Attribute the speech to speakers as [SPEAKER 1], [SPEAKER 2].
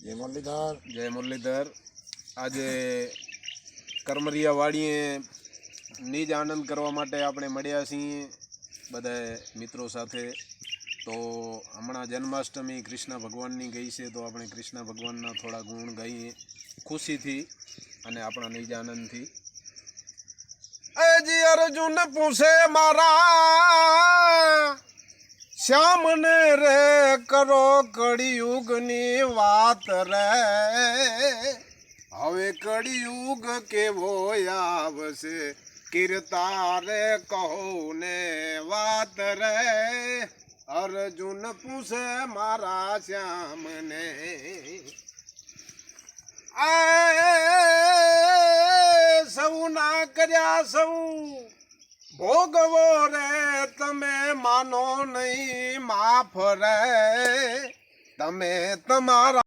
[SPEAKER 1] જય મુરલીધર. આજે કરમરિયા વાડીએ નિજ આનંદ કરવા માટે આપણે મળ્યા છીએ બધા મિત્રો સાથે. તો હમણાં જન્માષ્ટમી કૃષ્ણ ભગવાનની ગઈ છે, તો આપણે કૃષ્ણ ભગવાનના થોડા ગુણ ગાઈએ ખુશીથી અને આપણા નિજ આનંદથી. અજી અર્જુન પૂછે મારા શ્યામને રે કરો કળિયુગની વાત રે, હવે કળિયુગ કેવો આવશે કીર્તા રે કહો ને વાત રે. અર્જુન પૂછે મારા શ્યામને સૌ ના કર્યા સૌ ભોગવો રે, તમે માનો નહીં માફ રે, તમે તમારા